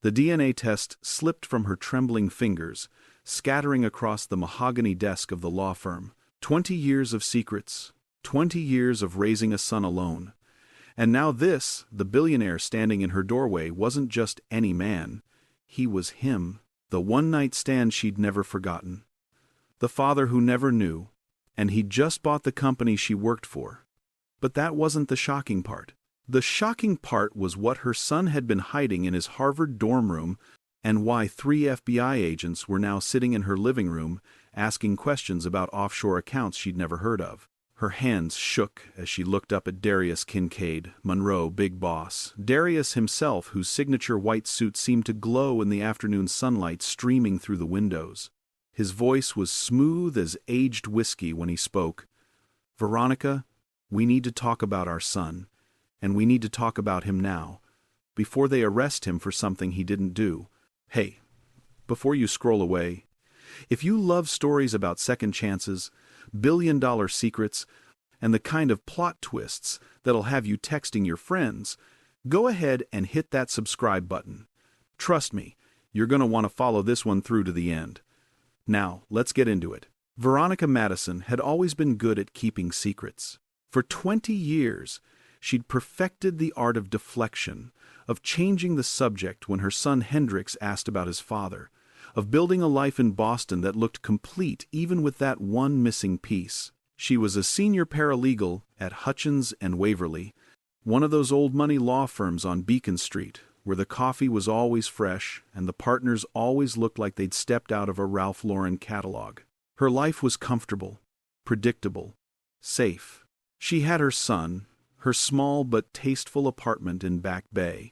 The DNA test slipped from her trembling fingers, scattering across the mahogany desk of the law firm. 20 years of secrets, 20 years of raising a son alone. And now this, the billionaire standing in her doorway, wasn't just any man. He was him, the one-night stand she'd never forgotten. The father who never knew, and he'd just bought the company she worked for. But that wasn't the shocking part. The shocking part was what her son had been hiding in his Harvard dorm room, and why 3 FBI agents were now sitting in her living room, asking questions about offshore accounts she'd never heard of. Her hands shook as she looked up at Darius Kincaid, Monroe Big Boss, Darius himself, whose signature white suit seemed to glow in the afternoon sunlight streaming through the windows. His voice was smooth as aged whiskey when he spoke. "Veronica, we need to talk about our son, and we need to talk about him now, before they arrest him for something he didn't do. Hey, before you scroll away, if you love stories about second chances, billion-dollar secrets, and the kind of plot twists that'll have you texting your friends, go ahead and hit that subscribe button. Trust me, you're going to want to follow this one through to the end. Now, let's get into it. Veronica Madison had always been good at keeping secrets. For 20 years, she'd perfected the art of deflection, of changing the subject when her son Hendrix asked about his father, of building a life in Boston that looked complete even with that one missing piece. She was a senior paralegal at Hutchins and Waverly, one of those old-money law firms on Beacon Street, where the coffee was always fresh and the partners always looked like they'd stepped out of a Ralph Lauren catalog. Her life was comfortable, predictable, safe. She had her son, her small but tasteful apartment in Back Bay,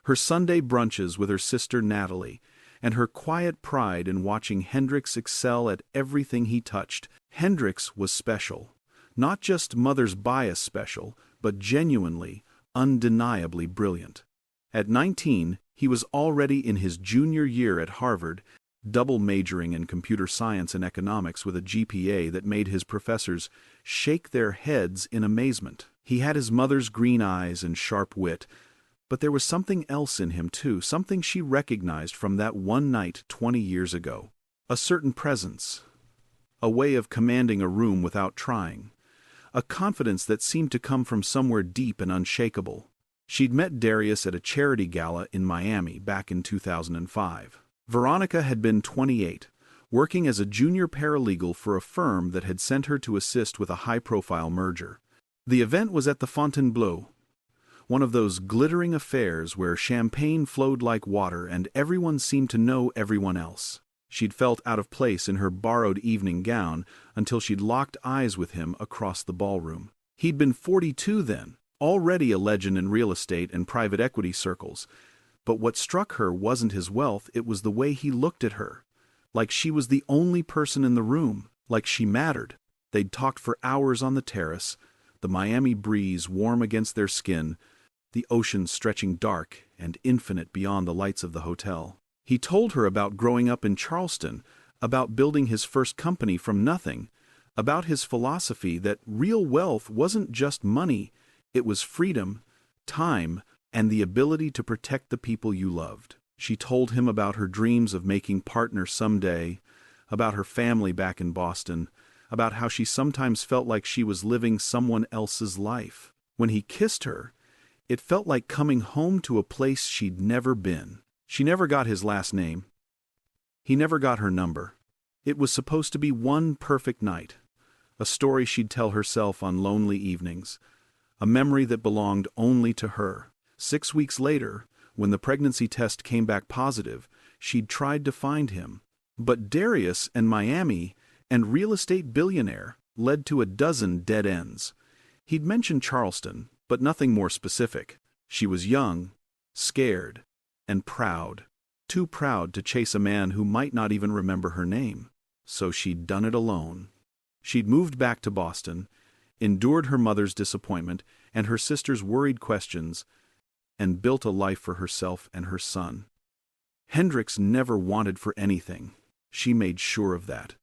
her Sunday brunches with her sister Natalie, and her quiet pride in watching Hendrix excel at everything he touched. Hendrix was special, not just mother's bias special, but genuinely, undeniably brilliant. At 19, he was already in his junior year at Harvard, double majoring in computer science and economics with a GPA that made his professors shake their heads in amazement. He had his mother's green eyes and sharp wit, but there was something else in him too, something she recognized from that one night 20 years ago. A certain presence, a way of commanding a room without trying, a confidence that seemed to come from somewhere deep and unshakable. She'd met Darius at a charity gala in Miami back in 2005. Veronica had been 28, working as a junior paralegal for a firm that had sent her to assist with a high-profile merger. The event was at the Fontainebleau, one of those glittering affairs where champagne flowed like water and everyone seemed to know everyone else. She'd felt out of place in her borrowed evening gown until she'd locked eyes with him across the ballroom. He'd been 42 then, already a legend in real estate and private equity circles. But what struck her wasn't his wealth, it was the way he looked at her. Like she was the only person in the room, like she mattered. They'd talked for hours on the terrace, the Miami breeze warm against their skin, the ocean stretching dark and infinite beyond the lights of the hotel. He told her about growing up in Charleston, about building his first company from nothing, about his philosophy that real wealth wasn't just money, it was freedom, time, and the ability to protect the people you loved. She told him about her dreams of making partners someday, about her family back in Boston, about how she sometimes felt like she was living someone else's life. When he kissed her, it felt like coming home to a place she'd never been. She never got his last name. He never got her number. It was supposed to be one perfect night, a story she'd tell herself on lonely evenings, a memory that belonged only to her. 6 weeks later, when the pregnancy test came back positive, she'd tried to find him. But Darius and Miami and real estate billionaire led to a dozen dead ends. He'd mentioned Charleston, but nothing more specific. She was young, scared, and proud. Too proud to chase a man who might not even remember her name. So she'd done it alone. She'd moved back to Boston, endured her mother's disappointment and her sister's worried questions, and built a life for herself and her son. Hendrix never wanted for anything. She made sure of that.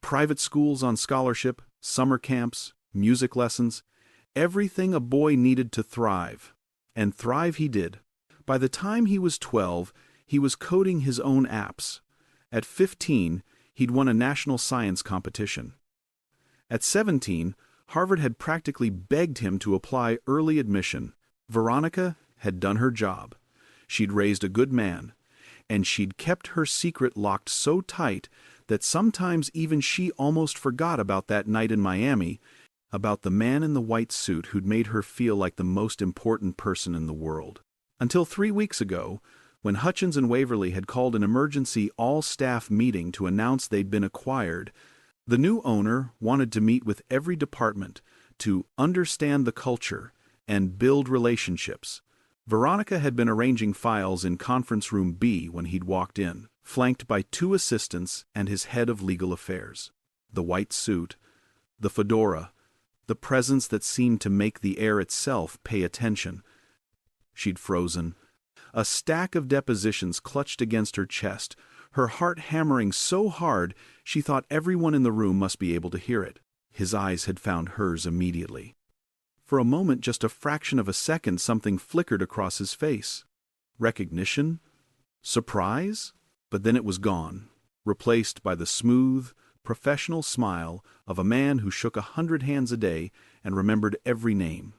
Private schools on scholarship, summer camps, music lessons, everything a boy needed to thrive. And thrive he did. By the time he was 12, He was coding his own apps. At 15, he'd won a national science competition. At 17, Harvard had practically begged him to apply early admission. Veronica had done her job. She'd raised a good man, and she'd kept her secret locked so tight that sometimes even she almost forgot about that night in Miami, about the man in the white suit who'd made her feel like the most important person in the world. Until 3 weeks ago, when Hutchins and Waverly had called an emergency all-staff meeting to announce they'd been acquired, the new owner wanted to meet with every department to understand the culture and build relationships. Veronica had been arranging files in Conference Room B when he'd walked in, flanked by 2 assistants and his head of legal affairs. The white suit, the fedora, the presence that seemed to make the air itself pay attention. She'd frozen. A stack of depositions clutched against her chest, her heart hammering so hard she thought everyone in the room must be able to hear it. His eyes had found hers immediately. For a moment, just a fraction of a second, something flickered across his face. Recognition? Surprise? But then it was gone, replaced by the smooth, professional smile of a man who shook 100 hands a day and remembered every name.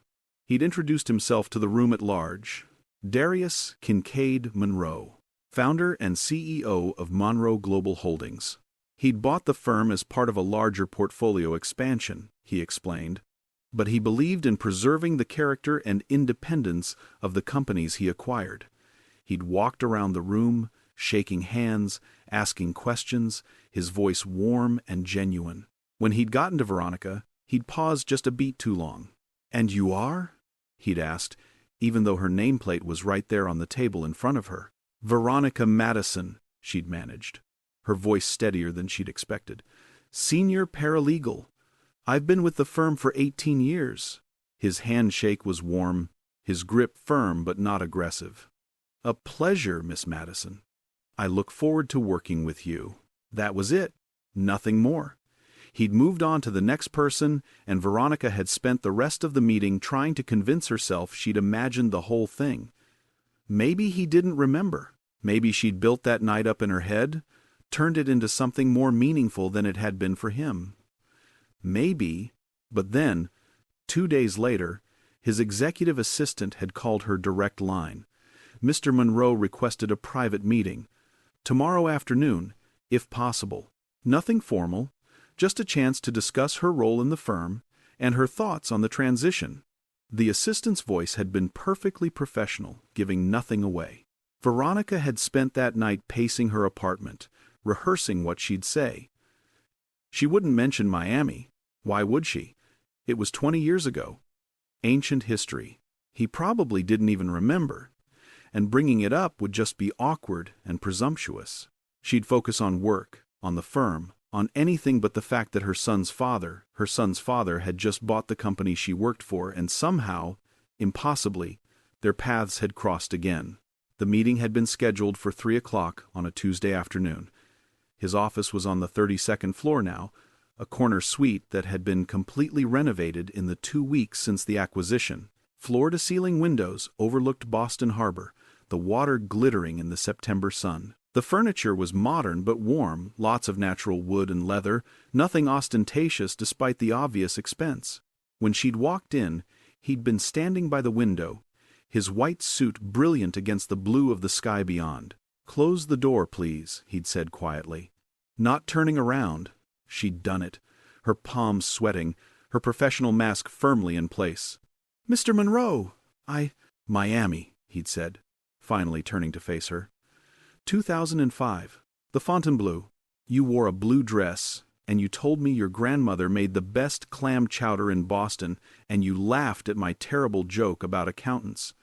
He'd introduced himself to the room at large. Darius Kincaid Monroe, founder and CEO of Monroe Global Holdings. He'd bought the firm as part of a larger portfolio expansion, he explained, but he believed in preserving the character and independence of the companies he acquired. He'd walked around the room, shaking hands, asking questions, his voice warm and genuine. When he'd gotten to Veronica, he'd paused just a beat too long. "And you are?" he'd asked, even though her nameplate was right there on the table in front of her. "Veronica Madison," she'd managed, her voice steadier than she'd expected. "Senior paralegal. I've been with the firm for 18 years. His handshake was warm, his grip firm but not aggressive. "A pleasure, Miss Madison. I look forward to working with you." That was it. Nothing more. He'd moved on to the next person, and Veronica had spent the rest of the meeting trying to convince herself she'd imagined the whole thing. Maybe he didn't remember. Maybe she'd built that night up in her head, turned it into something more meaningful than it had been for him. Maybe, but then, 2 days later, his executive assistant had called her direct line. Mr. Monroe requested a private meeting. Tomorrow afternoon, if possible. Nothing formal, just a chance to discuss her role in the firm and her thoughts on the transition. The assistant's voice had been perfectly professional, giving nothing away. Veronica had spent that night pacing her apartment, rehearsing what she'd say. She wouldn't mention Miami. Why would she? It was 20 years ago. Ancient history. He probably didn't even remember. And bringing it up would just be awkward and presumptuous. She'd focus on work, on the firm, on anything but the fact that her son's father had just bought the company she worked for, and somehow, impossibly, their paths had crossed again. The meeting had been scheduled for 3 o'clock on a Tuesday afternoon. His office was on the 32nd floor now, a corner suite that had been completely renovated in the 2 weeks since the acquisition. Floor-to-ceiling windows overlooked Boston Harbor, the water glittering in the September sun. The furniture was modern but warm, lots of natural wood and leather, nothing ostentatious despite the obvious expense. When she'd walked in, he'd been standing by the window, his white suit brilliant against the blue of the sky beyond. "Close the door, please," he'd said quietly. Not turning around, she'd done it, her palms sweating, her professional mask firmly in place. "Mr. Monroe, Miami," he'd said, finally turning to face her. 2005. The Fontainebleau. You wore a blue dress, and you told me your grandmother made the best clam chowder in Boston, and you laughed at my terrible joke about accountants.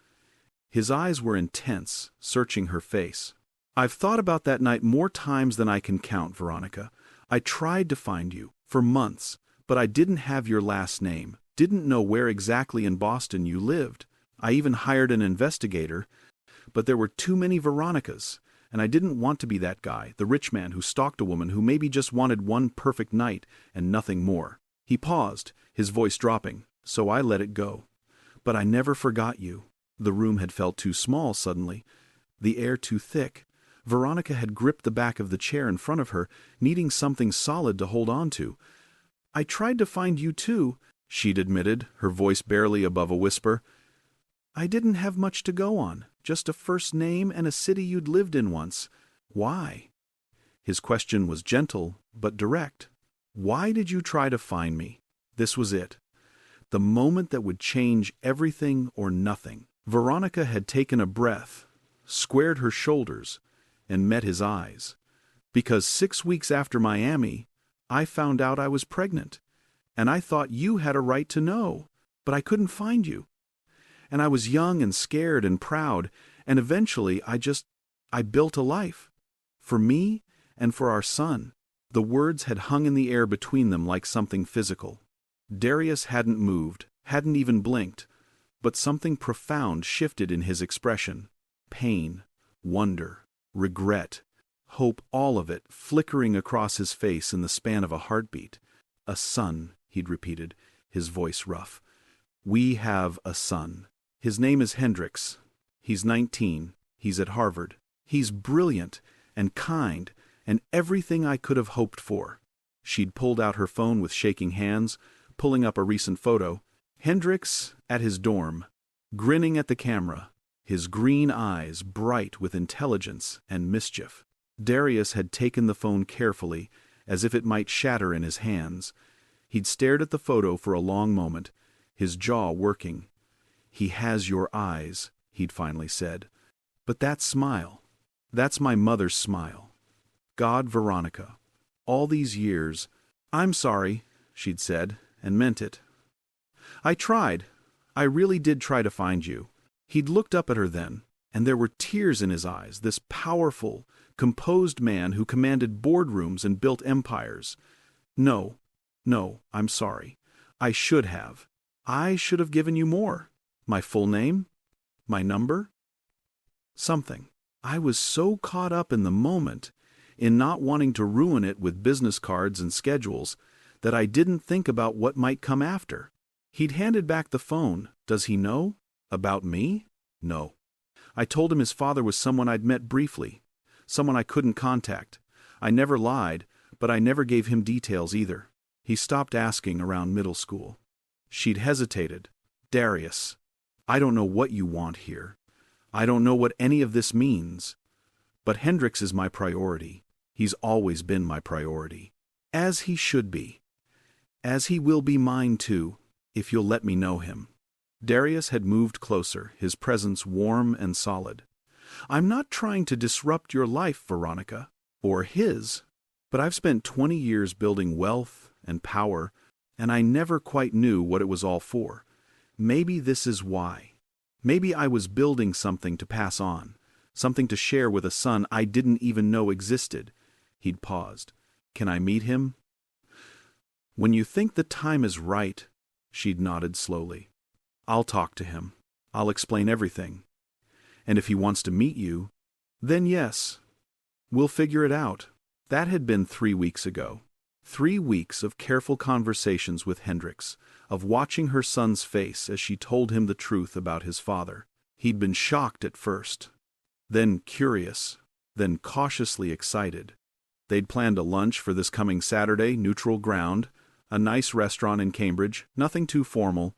His eyes were intense, searching her face. "I've thought about that night more times than I can count, Veronica. I tried to find you, for months, but I didn't have your last name, didn't know where exactly in Boston you lived. I even hired an investigator, but there were too many Veronicas. And I didn't want to be that guy, the rich man who stalked a woman who maybe just wanted one perfect night and nothing more." He paused, his voice dropping, "So I let it go. But I never forgot you." The room had felt too small suddenly, the air too thick. Veronica had gripped the back of the chair in front of her, needing something solid to hold on to. "I tried to find you too," she'd admitted, her voice barely above a whisper. "I didn't have much to go on, just a first name and a city you'd lived in once. Why?" His question was gentle, but direct. "Why did you try to find me?" This was it. The moment that would change everything or nothing. Veronica had taken a breath, squared her shoulders, and met his eyes. "Because 6 weeks after Miami, I found out I was pregnant, and I thought you had a right to know, but I couldn't find you. And I was young and scared and proud, and eventually I built a life. For me and for our son." The words had hung in the air between them like something physical. Darius hadn't moved, hadn't even blinked, but something profound shifted in his expression. Pain, wonder, regret, hope, all of it flickering across his face in the span of a heartbeat. "A son," he'd repeated, his voice rough. "We have a son. His name is Hendrix. He's 19. He's at Harvard. He's brilliant and kind and everything I could have hoped for." She'd pulled out her phone with shaking hands, pulling up a recent photo. Hendrix at his dorm, grinning at the camera, his green eyes bright with intelligence and mischief. Darius had taken the phone carefully, as if it might shatter in his hands. He'd stared at the photo for a long moment, his jaw working. "He has your eyes," he'd finally said. "But that smile, that's my mother's smile. God, Veronica, all these years—" "I'm sorry," she'd said, and meant it. "I tried. I really did try to find you." He'd looked up at her then, and there were tears in his eyes, this powerful, composed man who commanded boardrooms and built empires. No, I'm sorry. I should have. I should have given you more. My full name? My number? Something. I was so caught up in the moment, in not wanting to ruin it with business cards and schedules, that I didn't think about what might come after." He'd handed back the phone. "Does he know? About me?" "No. I told him his father was someone I'd met briefly, someone I couldn't contact. I never lied, but I never gave him details either. He stopped asking around middle school." She'd hesitated. "Darius, I don't know what you want here. I don't know what any of this means. But Hendrix is my priority. He's always been my priority. As he should be. As he will be mine too, if you'll let me know him." Darius had moved closer, his presence warm and solid. "I'm not trying to disrupt your life, Veronica, or his, but I've spent 20 years building wealth and power, and I never quite knew what it was all for. Maybe this is why. Maybe I was building something to pass on, something to share with a son I didn't even know existed." He'd paused. "Can I meet him?" "When you think the time is right," she'd nodded slowly. "I'll talk to him. I'll explain everything. And if he wants to meet you, then yes, we'll figure it out." That had been 3 weeks ago. 3 weeks of careful conversations with Hendrix, of watching her son's face as she told him the truth about his father. He'd been shocked at first, then curious, then cautiously excited. They'd planned a lunch for this coming Saturday, neutral ground, a nice restaurant in Cambridge, nothing too formal,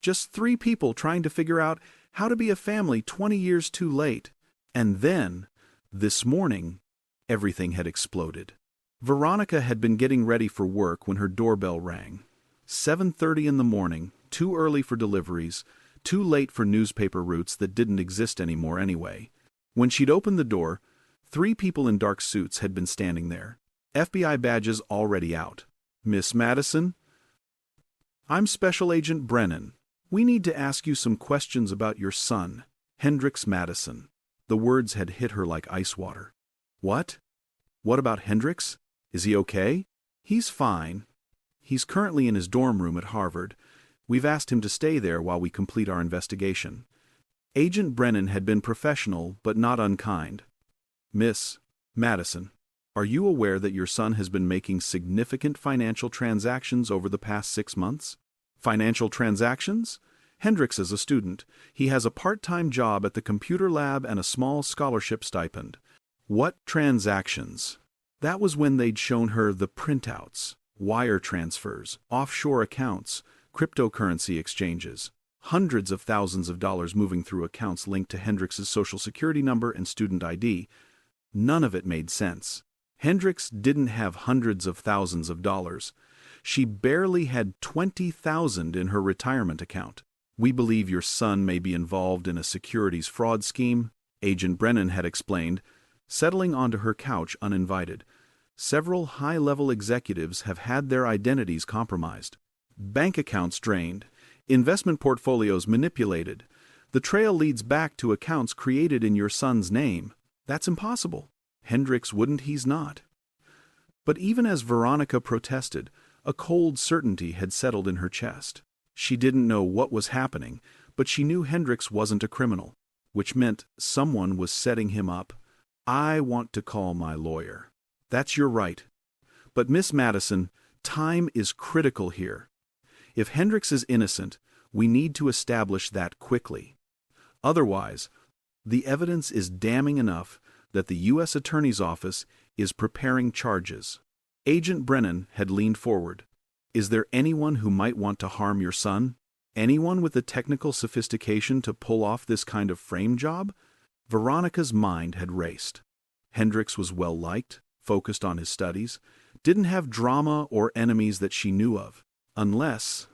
just 3 people trying to figure out how to be a family 20 years too late. And then, this morning, everything had exploded. Veronica had been getting ready for work when her doorbell rang. 7:30 in the morning, too early for deliveries, too late for newspaper routes that didn't exist anymore anyway. When she'd opened the door, 3 people in dark suits had been standing there, FBI badges already out. "Miss Madison?" "I'm Special Agent Brennan. We need to ask you some questions about your son, Hendrix Madison." The words had hit her like ice water. "What? What about Hendrix? Is he okay?" "He's fine. He's currently in his dorm room at Harvard. We've asked him to stay there while we complete our investigation." Agent Brennan had been professional but not unkind. "Miss Madison, are you aware that your son has been making significant financial transactions over the past 6 months?" "Financial transactions?" "Hendrix is a student. He has a part-time job at the computer lab and a small scholarship stipend. What transactions? That was when they'd shown her the printouts, wire transfers, offshore accounts, cryptocurrency exchanges, hundreds of thousands of dollars moving through accounts linked to Hendrix's social security number and student ID. None of it made sense. Hendrix didn't have hundreds of thousands of dollars. She barely had 20,000 in her retirement account. We believe your son may be involved in a securities fraud scheme, Agent Brennan had explained, settling onto her couch uninvited. Several high-level executives have had their identities compromised. Bank accounts drained. Investment portfolios manipulated. The trail leads back to accounts created in your son's name. That's impossible. Hendrix wouldn't, he's not. But even as Veronica protested, a cold certainty had settled in her chest. She didn't know what was happening, but she knew Hendrix wasn't a criminal, which meant someone was setting him up. I want to call my lawyer. That's your right. But Miss Madison, time is critical here. If Hendrix is innocent, we need to establish that quickly. Otherwise, the evidence is damning enough that the U.S. Attorney's Office is preparing charges. Agent Brennan had leaned forward. Is there anyone who might want to harm your son? Anyone with the technical sophistication to pull off this kind of frame job? Veronica's mind had raced. Hendrix was well-liked, focused on his studies, didn't have drama or enemies that she knew of. Unless...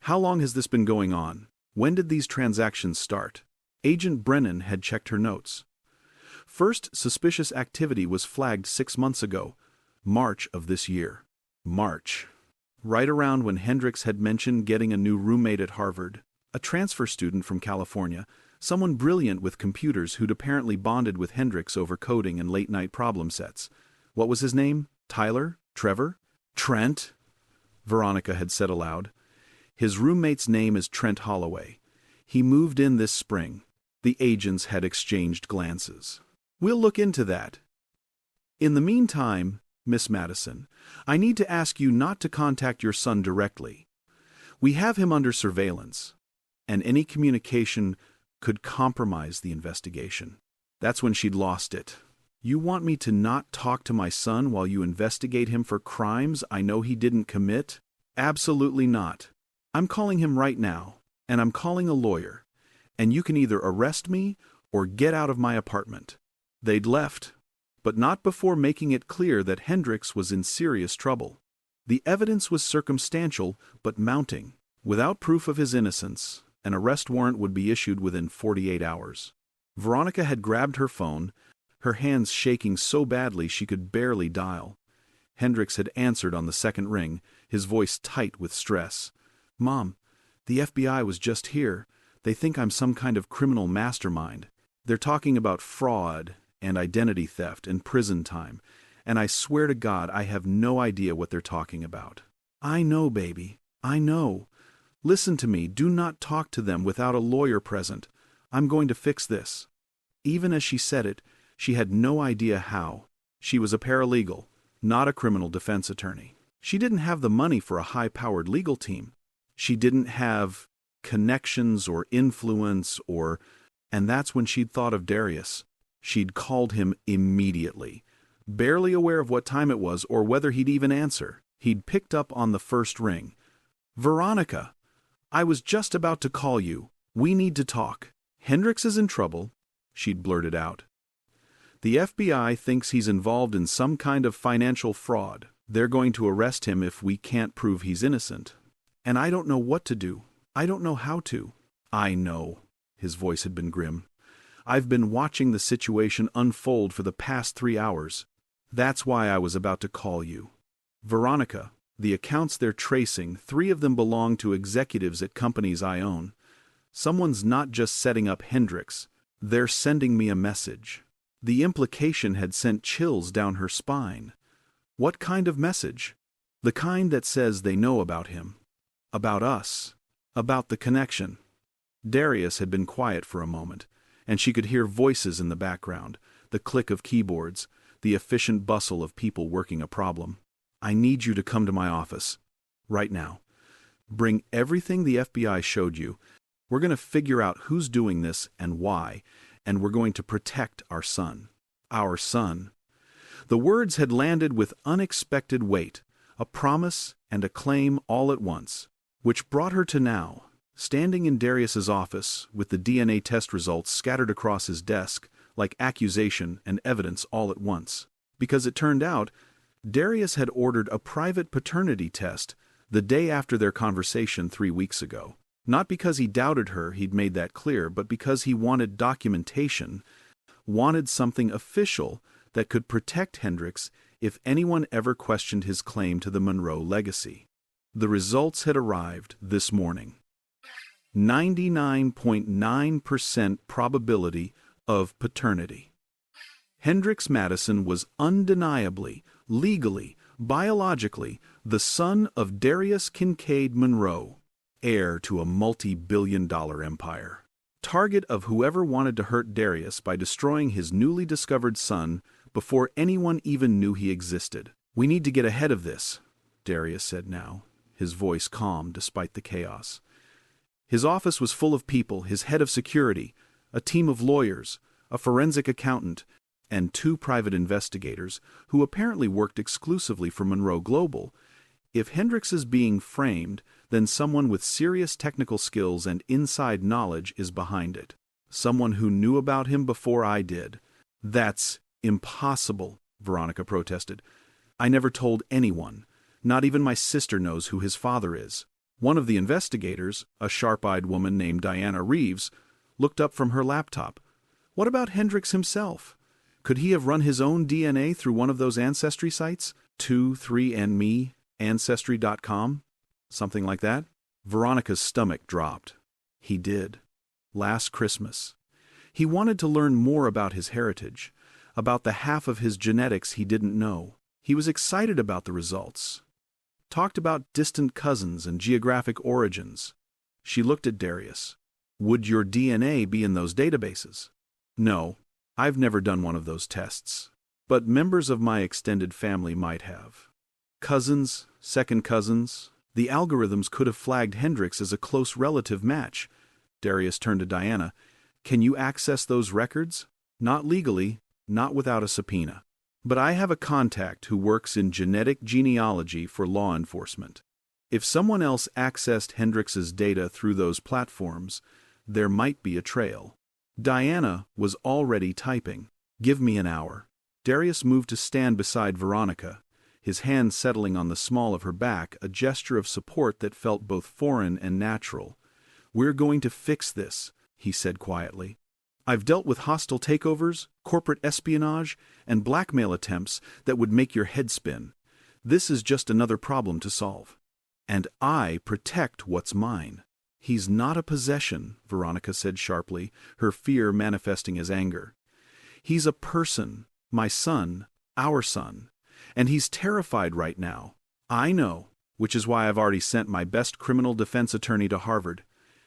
How long has this been going on? When did these transactions start? Agent Brennan had checked her notes. First suspicious activity was flagged 6 months ago, March of this year. March. Right around when Hendrix had mentioned getting a new roommate at Harvard, a transfer student from California, someone brilliant with computers who'd apparently bonded with Hendrix over coding and late-night problem sets. What was his name? Tyler? Trevor? Trent? Veronica had said aloud. His roommate's name is Trent Holloway. He moved in this spring. The agents had exchanged glances. We'll look into that. In the meantime, Miss Madison, I need to ask you not to contact your son directly. We have him under surveillance, and any communication could compromise the investigation. That's when she'd lost it. You want me to not talk to my son while you investigate him for crimes I know he didn't commit? Absolutely not. I'm calling him right now, and I'm calling a lawyer, and you can either arrest me or get out of my apartment. They'd left, but not before making it clear that Hendrix was in serious trouble. The evidence was circumstantial but mounting. Without proof of his innocence, an arrest warrant would be issued within 48 hours. Veronica had grabbed her phone, her hands shaking so badly she could barely dial. Hendrix had answered on the second ring, his voice tight with stress. Mom, the FBI was just here. They think I'm some kind of criminal mastermind. They're talking about fraud and identity theft and prison time, and I swear to God I have no idea what they're talking about. I know, baby. I know. Listen to me. Do not talk to them without a lawyer present. I'm going to fix this. Even as she said it, she had no idea how. She was a paralegal, not a criminal defense attorney. She didn't have the money for a high-powered legal team. She didn't have connections or influence or... And that's when she'd thought of Darius. She'd called him immediately. Barely aware of what time it was or whether he'd even answer, he'd picked up on the first ring. Veronica, I was just about to call you. We need to talk. Hendrix is in trouble, she'd blurted out. The FBI thinks he's involved in some kind of financial fraud. They're going to arrest him if we can't prove he's innocent. And I don't know what to do. I don't know how to. I know. His voice had been grim. I've been watching the situation unfold for the past 3 hours. That's why I was about to call you. Veronica, the accounts they're tracing, 3 of them belong to executives at companies I own. Someone's not just setting up Hendrix. They're sending me a message. The implication had sent chills down her spine. What kind of message? The kind that says they know about him. About us. About the connection. Darius had been quiet for a moment, and she could hear voices in the background, the click of keyboards, the efficient bustle of people working a problem. I need you to come to my office. Right now. Bring everything the FBI showed you. We're going to figure out who's doing this and why, and we're going to protect our son. Our son. The words had landed with unexpected weight, a promise and a claim all at once, which brought her to now, standing in Darius's office with the DNA test results scattered across his desk like accusation and evidence all at once. Because it turned out, Darius had ordered a private paternity test the day after their conversation 3 weeks ago. Not because he doubted her, he'd made that clear, but because he wanted documentation, wanted something official that could protect Hendricks if anyone ever questioned his claim to the Monroe legacy. The results had arrived this morning. 99.9% probability of paternity. Hendricks Madison was undeniably, legally, biologically, the son of Darius Kincaid Monroe, heir to a multi-billion-dollar empire. Target of whoever wanted to hurt Darius by destroying his newly discovered son before anyone even knew he existed. "We need to get ahead of this," Darius said now, his voice calm despite the chaos. His office was full of people, his head of security, a team of lawyers, a forensic accountant, and 2 private investigators who apparently worked exclusively for Monroe Global. If Hendricks is being framed, then someone with serious technical skills and inside knowledge is behind it. Someone who knew about him before I did. "That's impossible," Veronica protested. "I never told anyone. Not even my sister knows who his father is." One of the investigators, a sharp-eyed woman named Diana Reeves, looked up from her laptop. What about Hendricks himself? Could he have run his own DNA through one of those ancestry sites? 23andMe, Ancestry.com? Something like that? Veronica's stomach dropped. He did. Last Christmas. He wanted to learn more about his heritage, about the half of his genetics he didn't know. He was excited about the results. Talked about distant cousins and geographic origins. She looked at Darius. "Would your DNA be in those databases?" "No, I've never done one of those tests. But members of my extended family might have. Cousins, second cousins. The algorithms could have flagged Hendricks as a close relative match." Darius turned to Diana. "Can you access those records?" "Not legally, not without a subpoena. But I have a contact who works in genetic genealogy for law enforcement. If someone else accessed Hendricks's data through those platforms, there might be a trail." Diana was already typing. "Give me an hour." Darius moved to stand beside Veronica, his hand settling on the small of her back, a gesture of support that felt both foreign and natural. "We're going to fix this," he said quietly. "I've dealt with hostile takeovers, corporate espionage, and blackmail attempts that would make your head spin. This is just another problem to solve. And I protect what's mine." "He's not a possession," Veronica said sharply, her fear manifesting as anger. "He's a person, my son, our son, and he's terrified right now. I know, which is why I've already sent my best criminal defense attorney to Harvard.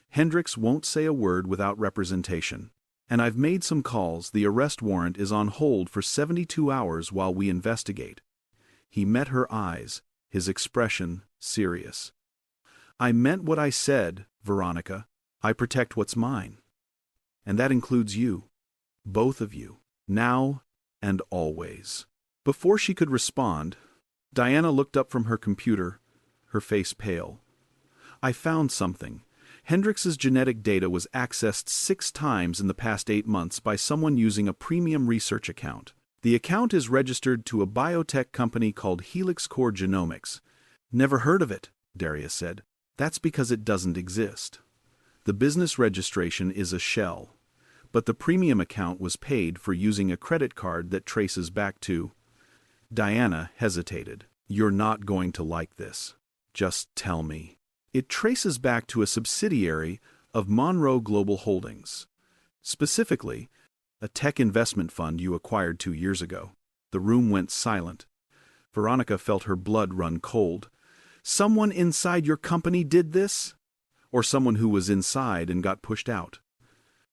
Hendricks won't say a word without representation. And I've made some calls. The arrest warrant is on hold for 72 hours while we investigate." He met her eyes, his expression serious. "I meant what I said, Veronica. I protect what's mine. And that includes you. Both of you. Now and always." Before she could respond, Diana looked up from her computer, her face pale. "I found something. Hendricks's genetic data was accessed 6 times in the past 8 months by someone using a premium research account. The account is registered to a biotech company called Helix Core Genomics." "Never heard of it," Darius said. "That's because it doesn't exist. The business registration is a shell, but the premium account was paid for using a credit card that traces back to—" Diana hesitated. "You're not going to like this. Just tell me." "It traces back to a subsidiary of Monroe Global Holdings. Specifically, a tech investment fund you acquired 2 years ago." The room went silent. Veronica felt her blood run cold. "Someone inside your company did this? Or someone who was inside and got pushed out?"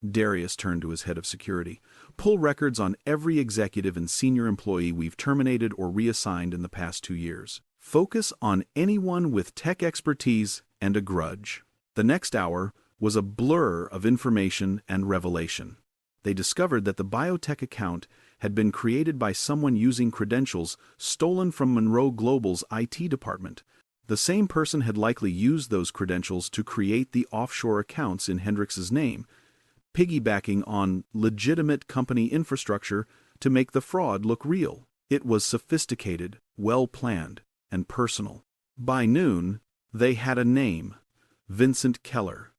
Darius turned to his head of security. "Pull records on every executive and senior employee we've terminated or reassigned in the past 2 years. Focus on anyone with tech expertise and a grudge." The next hour was a blur of information and revelation. They discovered that the biotech account had been created by someone using credentials stolen from Monroe Global's IT department. The same person had likely used those credentials to create the offshore accounts in Hendrix's name, piggybacking on legitimate company infrastructure to make the fraud look real. It was sophisticated, well-planned, and personal. By noon, they had a name: Vincent Keller,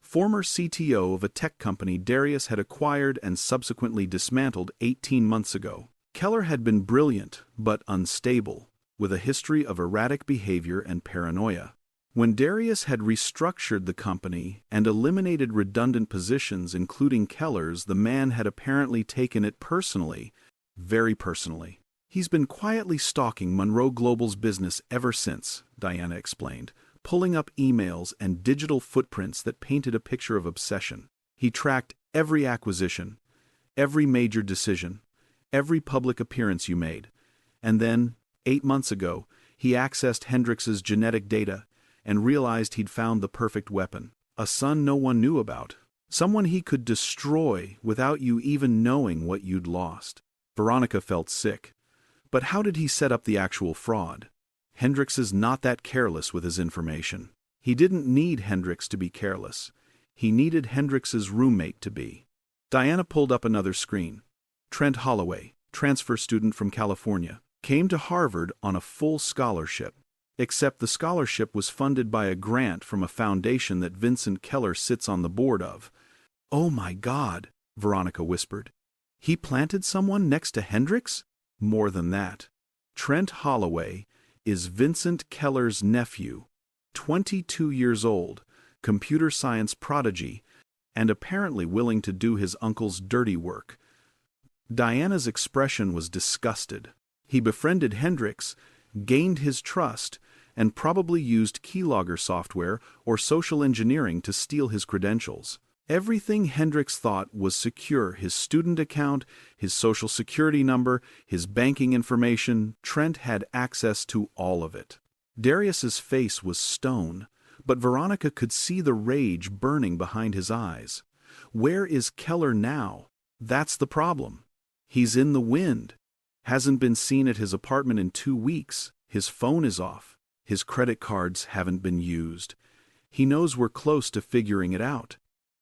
former CTO of a tech company Darius had acquired and subsequently dismantled 18 months ago. Keller had been brilliant but unstable, with a history of erratic behavior and paranoia. When Darius had restructured the company and eliminated redundant positions including Keller's, the man had apparently taken it personally, very personally. He's been quietly stalking Monroe Global's business ever since, Diana explained, pulling up emails and digital footprints that painted a picture of obsession. He tracked every acquisition, every major decision, every public appearance you made. And then, 8 months ago, he accessed Hendrix's genetic data and realized he'd found the perfect weapon. A son no one knew about. Someone he could destroy without you even knowing what you'd lost. Veronica felt sick. But how did he set up the actual fraud? Hendrix is not that careless with his information. He didn't need Hendrix to be careless. He needed Hendrix's roommate to be. Diana pulled up another screen. Trent Holloway, transfer student from California, came to Harvard on a full scholarship. Except the scholarship was funded by a grant from a foundation that Vincent Keller sits on the board of. "Oh my God," Veronica whispered. "He planted someone next to Hendrix?" More than that. Trent Holloway is Vincent Keller's nephew, 22 years old, computer science prodigy, and apparently willing to do his uncle's dirty work. Diana's expression was disgusted. He befriended Hendrix, gained his trust, and probably used keylogger software or social engineering to steal his credentials. Everything Hendrix thought was secure: his student account, his social security number, his banking information. Trent had access to all of it. Darius's face was stone, but Veronica could see the rage burning behind his eyes. Where is Keller now? That's the problem. He's in the wind. Hasn't been seen at his apartment in 2 weeks. His phone is off. His credit cards haven't been used. He knows we're close to figuring it out.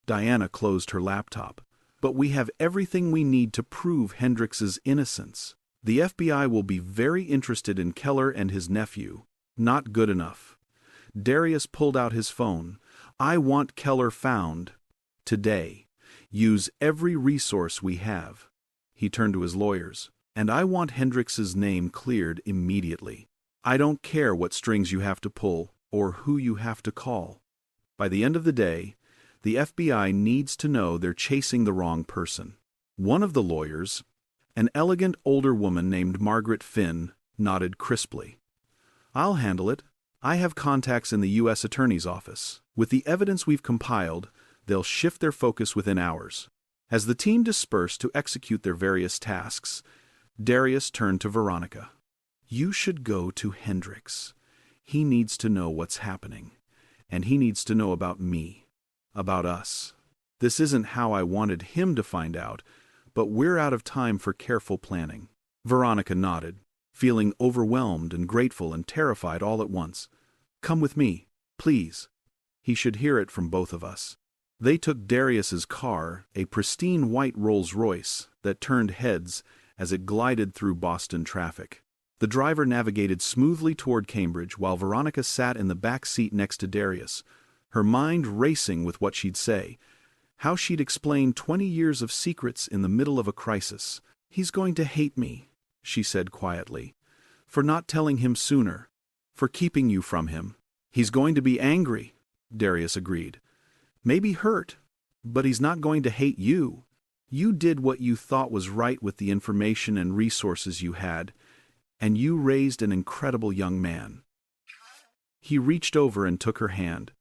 Diana closed her laptop. But we have everything we need to prove Hendrix's innocence. The FBI will be very interested in Keller and his nephew. Not good enough. Darius pulled out his phone. "I want Keller found. Today. Use every resource we have." He turned to his lawyers. "And I want Hendrix's name cleared immediately. I don't care what strings you have to pull or who you have to call. By the end of the day, the FBI needs to know they're chasing the wrong person." One of the lawyers, an elegant older woman named Margaret Finn, nodded crisply. "I'll handle it. I have contacts in the U.S. Attorney's Office. With the evidence we've compiled, they'll shift their focus within hours." As the team dispersed to execute their various tasks, Darius turned to Veronica. "You should go to Hendrix. He needs to know what's happening. And he needs to know about me. About us. This isn't how I wanted him to find out, but we're out of time for careful planning." Veronica nodded, feeling overwhelmed and grateful and terrified all at once. "Come with me, please." He should hear it from both of us. They took Darius's car, a pristine white Rolls-Royce that turned heads as it glided through Boston traffic. The driver navigated smoothly toward Cambridge while Veronica sat in the back seat next to Darius, her mind racing with what she'd say, how she'd explain 20 years of secrets in the middle of a crisis. "He's going to hate me," she said quietly, "for not telling him sooner, for keeping you from him." "He's going to be angry," Darius agreed. "Maybe hurt, but he's not going to hate you. You did what you thought was right with the information and resources you had, and you raised an incredible young man." He reached over and took her hand.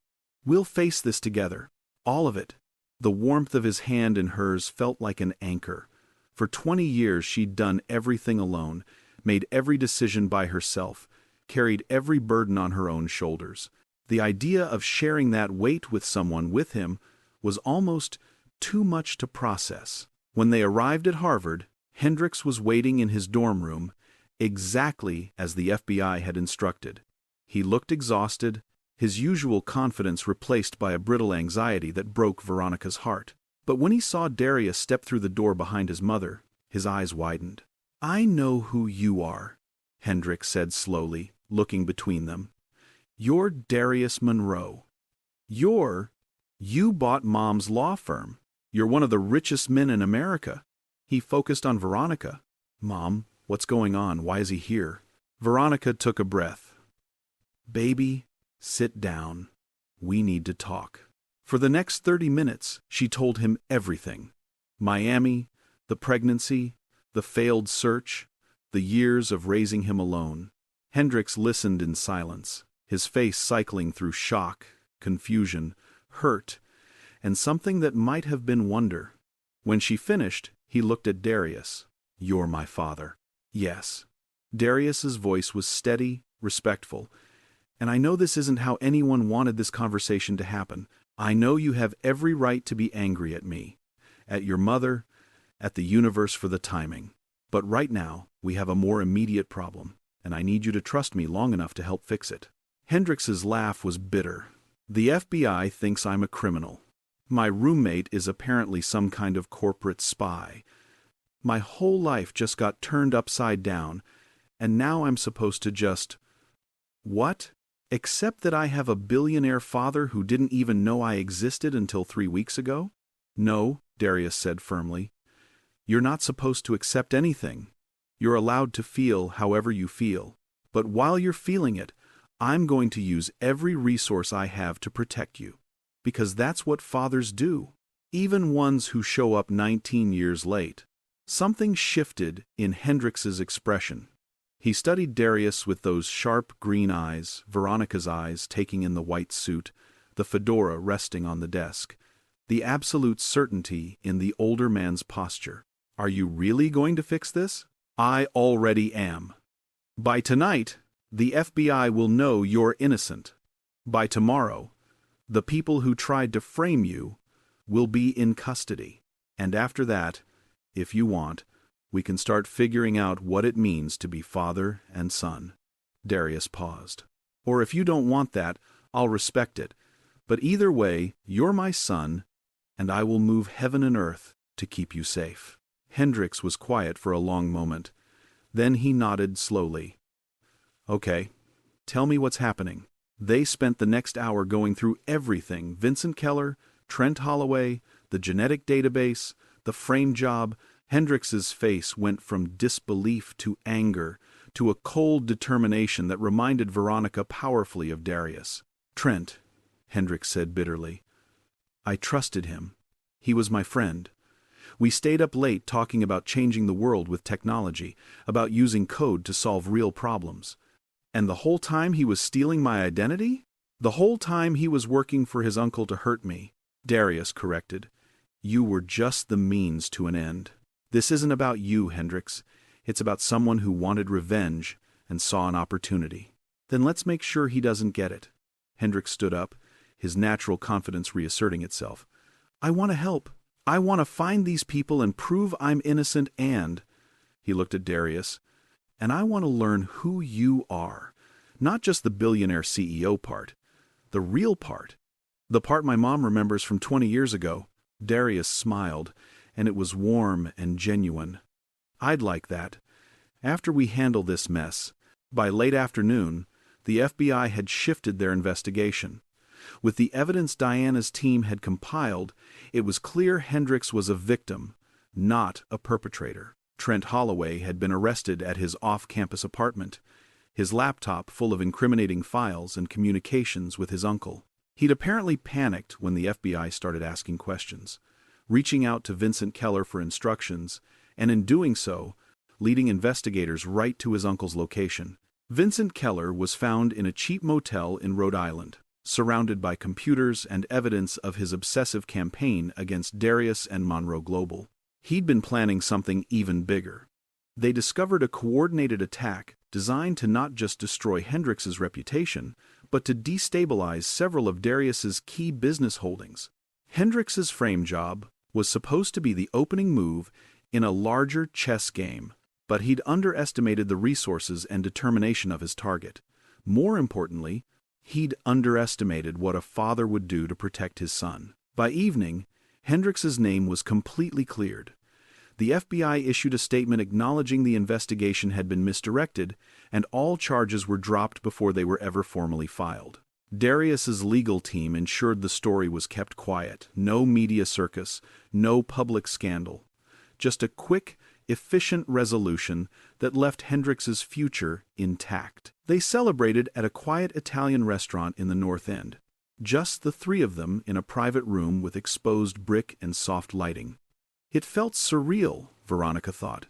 "We'll face this together. All of it." The warmth of his hand in hers felt like an anchor. For 20 years she'd done everything alone, made every decision by herself, carried every burden on her own shoulders. The idea of sharing that weight with someone with him was almost too much to process. When they arrived at Harvard, Hendricks was waiting in his dorm room, exactly as the FBI had instructed. He looked exhausted, his usual confidence replaced by a brittle anxiety that broke Veronica's heart. But when he saw Darius step through the door behind his mother, his eyes widened. "I know who you are," Hendricks said slowly, looking between them. "You're Darius Monroe. You bought Mom's law firm. You're one of the richest men in America." He focused on Veronica. "Mom, what's going on? Why is he here?" Veronica took a breath. "Baby, sit down. We need to talk." For the next 30 minutes, she told him everything. Miami, the pregnancy, the failed search, the years of raising him alone. Hendricks listened in silence, his face cycling through shock, confusion, hurt, and something that might have been wonder. When she finished, he looked at Darius. "You're my father." "Yes." Darius's voice was steady, respectful. "And I know this isn't how anyone wanted this conversation to happen. I know you have every right to be angry at me, at your mother, at the universe for the timing. But right now, we have a more immediate problem, and I need you to trust me long enough to help fix it." Hendricks's laugh was bitter. "The FBI thinks I'm a criminal. My roommate is apparently some kind of corporate spy. My whole life just got turned upside down, and now I'm supposed to just... What? Except that I have a billionaire father who didn't even know I existed until 3 weeks ago?" "No," Darius said firmly. "You're not supposed to accept anything. You're allowed to feel however you feel. But while you're feeling it, I'm going to use every resource I have to protect you. Because that's what fathers do, even ones who show up 19 years late." Something shifted in Hendricks's expression. He studied Darius with those sharp green eyes, Veronica's eyes taking in the white suit, the fedora resting on the desk, the absolute certainty in the older man's posture. "Are you really going to fix this?" "I already am. By tonight, the FBI will know you're innocent. By tomorrow, the people who tried to frame you will be in custody. And after that, if you want, we can start figuring out what it means to be father and son." Darius paused. "Or if you don't want that, I'll respect it. But either way, you're my son, and I will move heaven and earth to keep you safe." Hendricks was quiet for a long moment. Then he nodded slowly. "Okay, tell me what's happening." They spent the next hour going through everything: Vincent Keller, Trent Holloway, the genetic database, the frame job. Hendricks's face went from disbelief to anger, to a cold determination that reminded Veronica powerfully of Darius. "Trent," Hendricks said bitterly. "I trusted him. He was my friend. We stayed up late talking about changing the world with technology, about using code to solve real problems. And the whole time he was stealing my identity? The whole time he was working for his uncle to hurt me." Darius corrected. "You were just the means to an end. This isn't about you, Hendricks. It's about someone who wanted revenge and saw an opportunity." "Then let's make sure he doesn't get it." Hendricks stood up, his natural confidence reasserting itself. "I want to help. I want to find these people and prove I'm innocent and..." He looked at Darius. "And I want to learn who you are. Not just the billionaire CEO part. The real part. The part my mom remembers from 20 years ago." Darius smiled, and it was warm and genuine. "I'd like that. After we handle this mess." By late afternoon, the FBI had shifted their investigation. With the evidence Diana's team had compiled, it was clear Hendricks was a victim, not a perpetrator. Trent Holloway had been arrested at his off-campus apartment, his laptop full of incriminating files and communications with his uncle. He'd apparently panicked when the FBI started asking questions, reaching out to Vincent Keller for instructions, and in doing so, leading investigators right to his uncle's location. Vincent Keller was found in a cheap motel in Rhode Island, surrounded by computers and evidence of his obsessive campaign against Darius and Monroe Global. He'd been planning something even bigger. They discovered a coordinated attack designed to not just destroy Hendricks's reputation, but to destabilize several of Darius's key business holdings. Hendricks's frame job was supposed to be the opening move in a larger chess game, but he'd underestimated the resources and determination of his target. More importantly, he'd underestimated what a father would do to protect his son. By evening, Hendrix's name was completely cleared. The FBI issued a statement acknowledging the investigation had been misdirected, and all charges were dropped before they were ever formally filed. Darius's legal team ensured the story was kept quiet, no media circus, no public scandal. Just a quick, efficient resolution that left Hendrix's future intact. They celebrated at a quiet Italian restaurant in the North End. Just the three of them in a private room with exposed brick and soft lighting. It felt surreal, Veronica thought.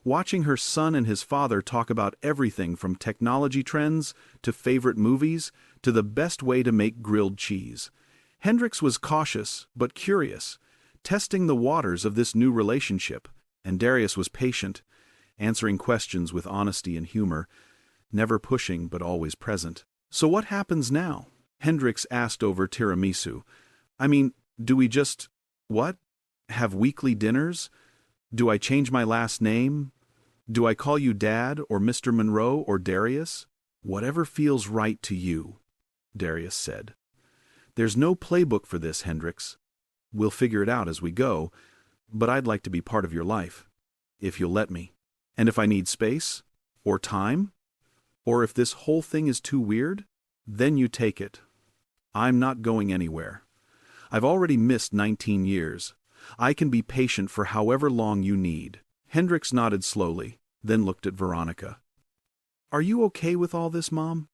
Watching her son and his father talk about everything from technology trends to favorite movies to the best way to make grilled cheese. Hendrix was cautious but curious, testing the waters of this new relationship, and Darius was patient, answering questions with honesty and humor, never pushing but always present. "So what happens now?" Hendrix asked over tiramisu. "I mean, do we just, have weekly dinners? Do I change my last name? Do I call you Dad or Mr. Monroe or Darius?" "Whatever feels right to you," Darius said. "There's no playbook for this, Hendrix. We'll figure it out as we go, but I'd like to be part of your life, if you'll let me. And if I need space, or time, or if this whole thing is too weird, then you take it. I'm not going anywhere. I've already missed 19 years. I can be patient for however long you need." Hendrix nodded slowly, then looked at Veronica. "Are you okay with all this, Mom?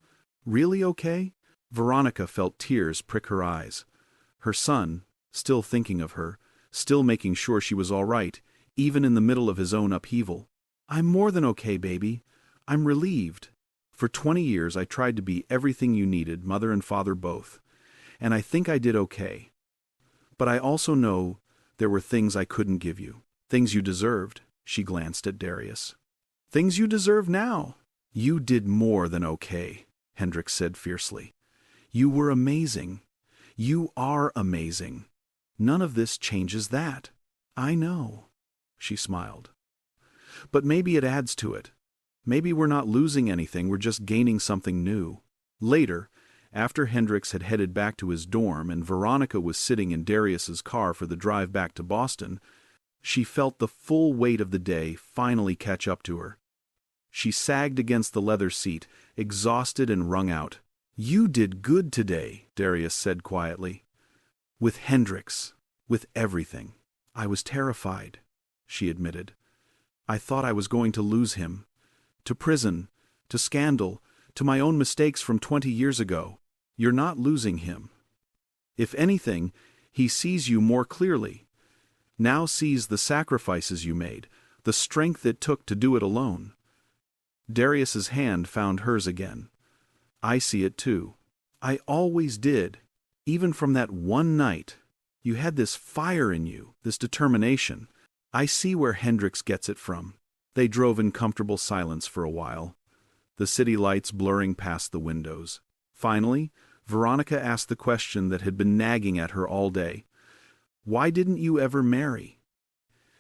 Really okay?" Veronica felt tears prick her eyes. Her son, still thinking of her, still making sure she was all right, even in the middle of his own upheaval. "I'm more than okay, baby. I'm relieved. For 20 years I tried to be everything you needed, mother and father both, and I think I did okay. But I also know there were things I couldn't give you. Things you deserved." She glanced at Darius. "Things you deserve now." "You did more than okay," Hendrix said fiercely. "You were amazing. You are amazing. None of this changes that." "I know," she smiled. "But maybe it adds to it. Maybe we're not losing anything, we're just gaining something new." Later, after Hendrix had headed back to his dorm and Veronica was sitting in Darius's car for the drive back to Boston, she felt the full weight of the day finally catch up to her. She sagged against the leather seat, exhausted, and wrung out. "You did good today," Darius said quietly. "With Hendrix, with everything." "I was terrified," she admitted. "I thought I was going to lose him. To prison, to scandal, to my own mistakes from 20 years ago. You're not losing him. If anything, he sees you more clearly. Now sees the sacrifices you made, the strength it took to do it alone." Darius's hand found hers again. "I see it too. I always did, even from that one night. You had this fire in you, this determination. I see where Hendrix gets it from." They drove in comfortable silence for a while, the city lights blurring past the windows. Finally, Veronica asked the question that had been nagging at her all day. "Why didn't you ever marry?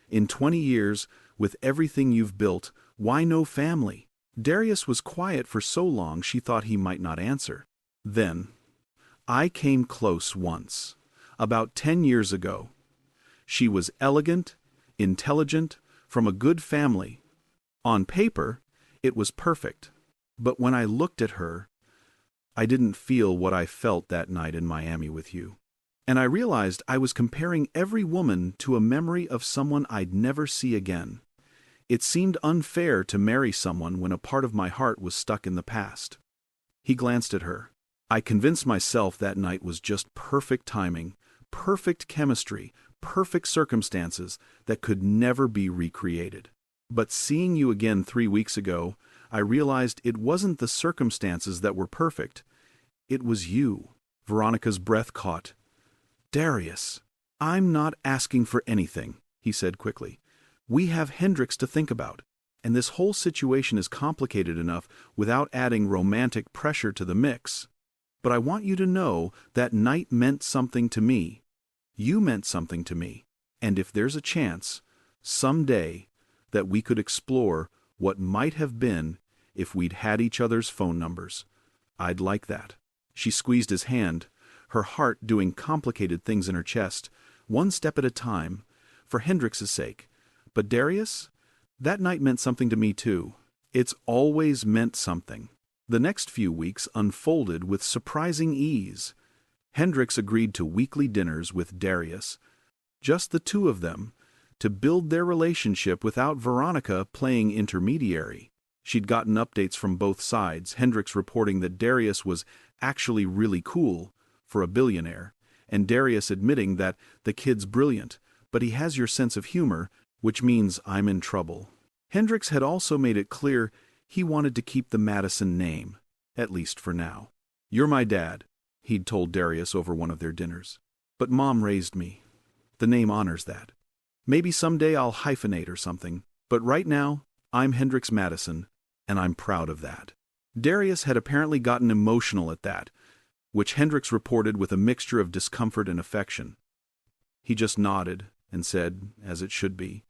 In 20 years, with everything you've built, why no family?" Darius was quiet for so long she thought he might not answer. Then, "I came close once, about 10 years ago. She was elegant, intelligent, from a good family. On paper, it was perfect. But when I looked at her, I didn't feel what I felt that night in Miami with you. And I realized I was comparing every woman to a memory of someone I'd never see again. It seemed unfair to marry someone when a part of my heart was stuck in the past." He glanced at her. "I convinced myself that night was just perfect timing, perfect chemistry, perfect circumstances that could never be recreated. But seeing you again 3 weeks ago, I realized it wasn't the circumstances that were perfect. It was you." Veronica's breath caught. "Darius, I'm not asking for anything," he said quickly. "We have Hendrix to think about, and this whole situation is complicated enough without adding romantic pressure to the mix. But I want you to know that night meant something to me. You meant something to me, and if there's a chance, someday, that we could explore what might have been if we'd had each other's phone numbers. I'd like that. She squeezed his hand, her heart doing complicated things in her chest, one step at a time, for Hendrix's sake. But Darius? That night meant something to me too. It's always meant something. The next few weeks unfolded with surprising ease. Hendrix agreed to weekly dinners with Darius, just the two of them, to build their relationship without Veronica playing intermediary. She'd gotten updates from both sides, Hendrix reporting that Darius was actually really cool for a billionaire, and Darius admitting that the kid's brilliant, but he has your sense of humor, which means I'm in trouble. Hendrix had also made it clear he wanted to keep the Madison name, at least for now. "You're my dad," he'd told Darius over one of their dinners. "But Mom raised me. The name honors that. Maybe someday I'll hyphenate or something, but right now, I'm Hendrix Madison, and I'm proud of that." Darius had apparently gotten emotional at that, which Hendrix reported with a mixture of discomfort and affection. He just nodded and said, as it should be,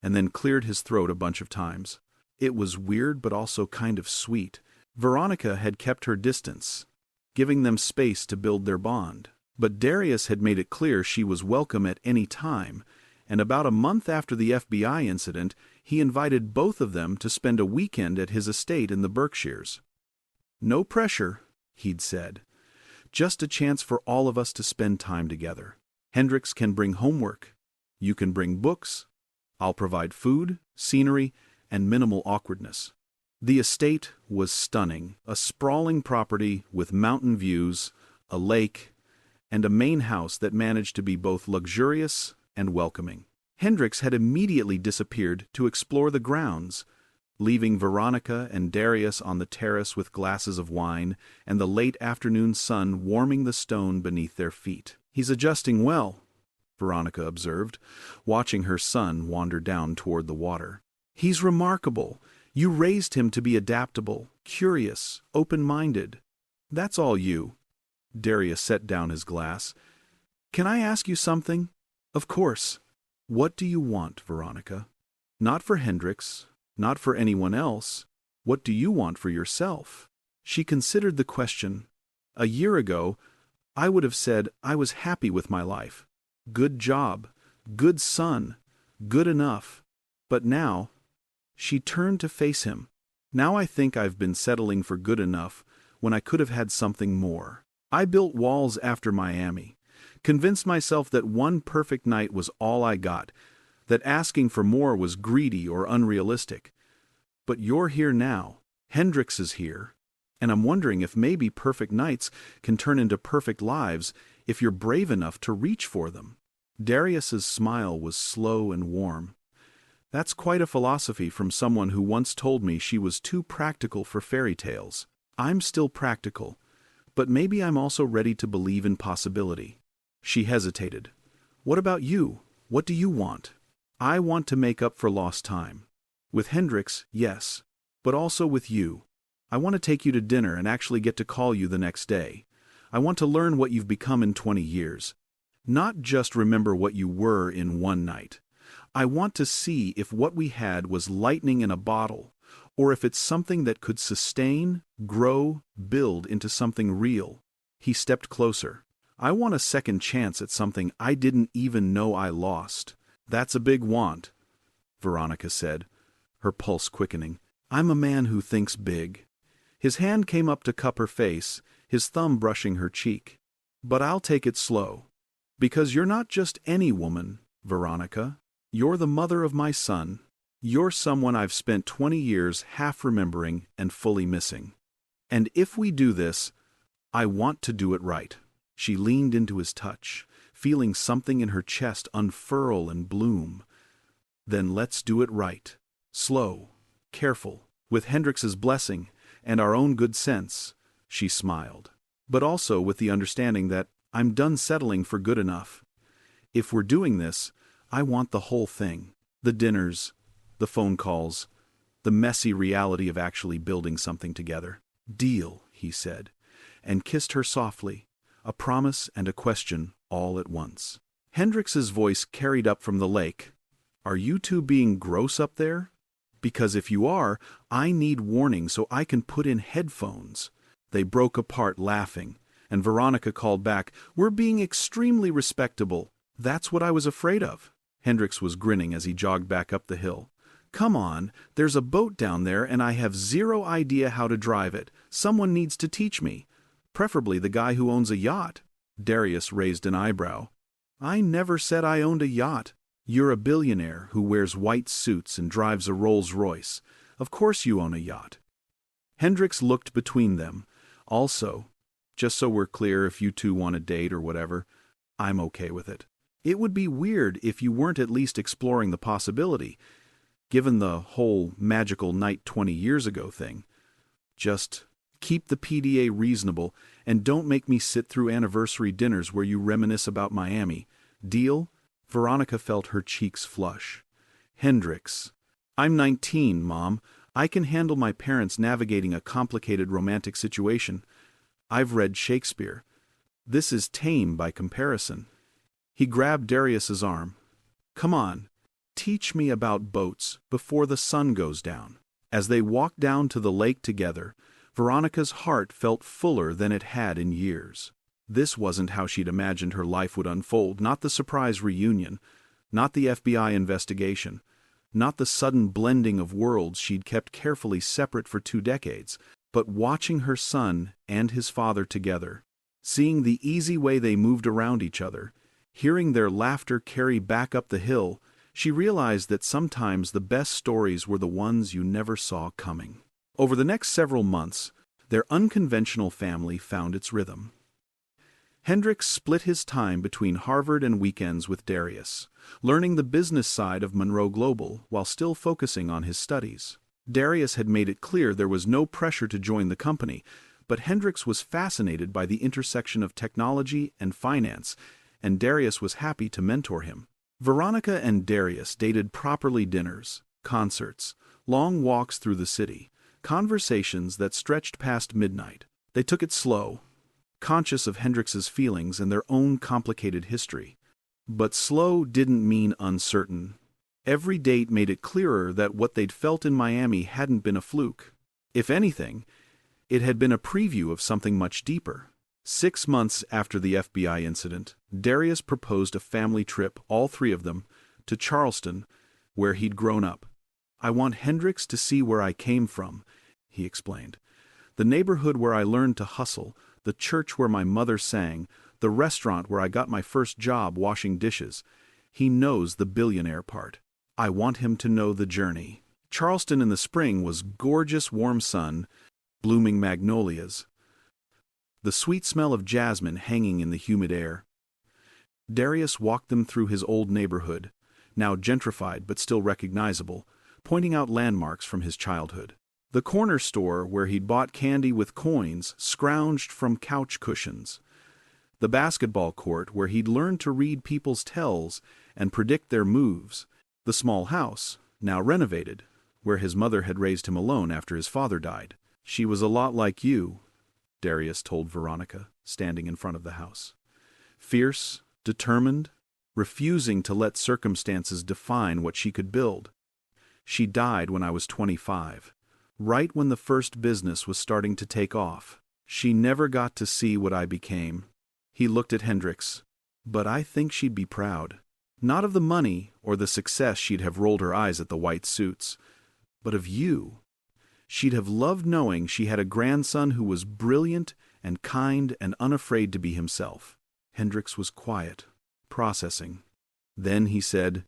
and then cleared his throat a bunch of times. It was weird but also kind of sweet. Veronica had kept her distance, giving them space to build their bond. But Darius had made it clear she was welcome at any time, and about a month after the FBI incident, he invited both of them to spend a weekend at his estate in the Berkshires. "No pressure," he'd said. "Just a chance for all of us to spend time together. Hendrix can bring homework. You can bring books. I'll provide food, scenery, and minimal awkwardness." The estate was stunning, a sprawling property with mountain views, a lake, and a main house that managed to be both luxurious and welcoming. Hendrix had immediately disappeared to explore the grounds, leaving Veronica and Darius on the terrace with glasses of wine and the late afternoon sun warming the stone beneath their feet. "He's adjusting well," Veronica observed, watching her son wander down toward the water. "He's remarkable. You raised him to be adaptable, curious, open-minded. That's all you." Darius set down his glass. "Can I ask you something?" "Of course." "What do you want, Veronica? Not for Hendrix, not for anyone else. What do you want for yourself?" She considered the question. A year ago, I would have said I was happy with my life. Good job, good son, good enough. But now, she turned to face him. "Now I think I've been settling for good enough when I could have had something more. I built walls after Miami, convinced myself that one perfect night was all I got, that asking for more was greedy or unrealistic. But you're here now, Hendrix is here, and I'm wondering if maybe perfect nights can turn into perfect lives if you're brave enough to reach for them." Darius's smile was slow and warm. "That's quite a philosophy from someone who once told me she was too practical for fairy tales. I'm still practical, but maybe I'm also ready to believe in possibility." She hesitated. "What about you? What do you want?" "I want to make up for lost time. With Hendrix, yes, but also with you. I want to take you to dinner and actually get to call you the next day. I want to learn what you've become in 20 years. Not just remember what you were in one night. I want to see if what we had was lightning in a bottle, or if it's something that could sustain, grow, build into something real." He stepped closer. "I want a second chance at something I didn't even know I lost." "That's a big want," Veronica said, her pulse quickening. "I'm a man who thinks big." His hand came up to cup her face, his thumb brushing her cheek. "But I'll take it slow. Because you're not just any woman, Veronica. You're the mother of my son. You're someone I've spent 20 years half remembering and fully missing. And if we do this, I want to do it right." She leaned into his touch, feeling something in her chest unfurl and bloom. "Then let's do it right. Slow, careful, with Hendrix's blessing and our own good sense," she smiled. "But also with the understanding that I'm done settling for good enough. If we're doing this, I want the whole thing. The dinners, the phone calls, the messy reality of actually building something together." "Deal," he said, and kissed her softly, a promise and a question all at once. Hendrix's voice carried up from the lake. Are you two being gross up there? Because if you are, I need warning so I can put in headphones." They broke apart laughing, and Veronica called back, "We're being extremely respectable. That's what I was afraid of." Hendricks was grinning as he jogged back up the hill. "Come on, there's a boat down there and I have zero idea how to drive it. Someone needs to teach me. Preferably the guy who owns a yacht." Darius raised an eyebrow. "I never said I owned a yacht. You're a billionaire who wears white suits and drives a Rolls-Royce. Of course you own a yacht." Hendricks looked between them. "Also, just so we're clear, if you two want to date or whatever, I'm okay with it. It would be weird if you weren't at least exploring the possibility, given the whole magical night 20 years ago thing. Just keep the PDA reasonable and don't make me sit through anniversary dinners where you reminisce about Miami. Deal?" Veronica felt her cheeks flush. "Hendricks, I'm 19, Mom. I can handle my parents navigating a complicated romantic situation. I've read Shakespeare. This is tame by comparison." He grabbed Darius's arm. "Come on, teach me about boats before the sun goes down." As they walked down to the lake together, Veronica's heart felt fuller than it had in years. This wasn't how she'd imagined her life would unfold, not the surprise reunion, not the FBI investigation, not the sudden blending of worlds she'd kept carefully separate for 2 decades, but watching her son and his father together, seeing the easy way they moved around each other, hearing their laughter carry back up the hill, she realized that sometimes the best stories were the ones you never saw coming. Over the next several months, their unconventional family found its rhythm. Hendricks split his time between Harvard and weekends with Darius, learning the business side of Monroe Global while still focusing on his studies. Darius had made it clear there was no pressure to join the company, but Hendricks was fascinated by the intersection of technology and finance, and Darius was happy to mentor him. Veronica and Darius dated properly: dinners, concerts, long walks through the city, conversations that stretched past midnight. They took it slow, conscious of Hendricks's feelings and their own complicated history. But slow didn't mean uncertain. Every date made it clearer that what they'd felt in Miami hadn't been a fluke. If anything, it had been a preview of something much deeper. 6 months after the FBI incident, Darius proposed a family trip, all 3 of them, to Charleston, where he'd grown up. "I want Hendricks to see where I came from," he explained. "The neighborhood where I learned to hustle, the church where my mother sang, the restaurant where I got my first job washing dishes. He knows the billionaire part. I want him to know the journey." Charleston in the spring was gorgeous warm sun, blooming magnolias, the sweet smell of jasmine hanging in the humid air. Darius walked them through his old neighborhood, now gentrified but still recognizable, pointing out landmarks from his childhood. The corner store where he'd bought candy with coins scrounged from couch cushions. The basketball court where he'd learned to read people's tells and predict their moves. The small house, now renovated, where his mother had raised him alone after his father died. "She was a lot like you," Darius told Veronica, standing in front of the house. "Fierce, determined, refusing to let circumstances define what she could build. She died when I was 25. Right when the first business was starting to take off. She never got to see what I became." He looked at Hendricks. "But I think she'd be proud. Not of the money or the success she'd have rolled her eyes at the white suits, but of you. She'd have loved knowing she had a grandson who was brilliant and kind and unafraid to be himself." Hendricks was quiet, processing. Then he said,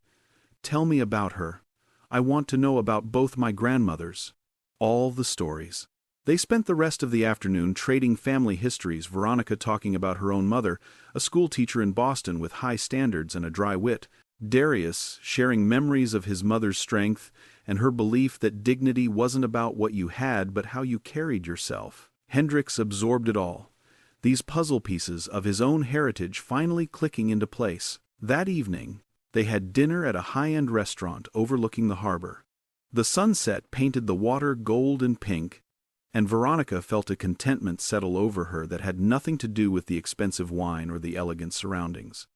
"Tell me about her. I want to know about both my grandmothers. All the stories." They spent the rest of the afternoon trading family histories, Veronica talking about her own mother, a schoolteacher in Boston with high standards and a dry wit, Darius sharing memories of his mother's strength and her belief that dignity wasn't about what you had but how you carried yourself. Hendricks absorbed it all, these puzzle pieces of his own heritage finally clicking into place. That evening, they had dinner at a high-end restaurant overlooking the harbor. The sunset painted the water gold and pink, and Veronica felt a contentment settle over her that had nothing to do with the expensive wine or the elegant surroundings.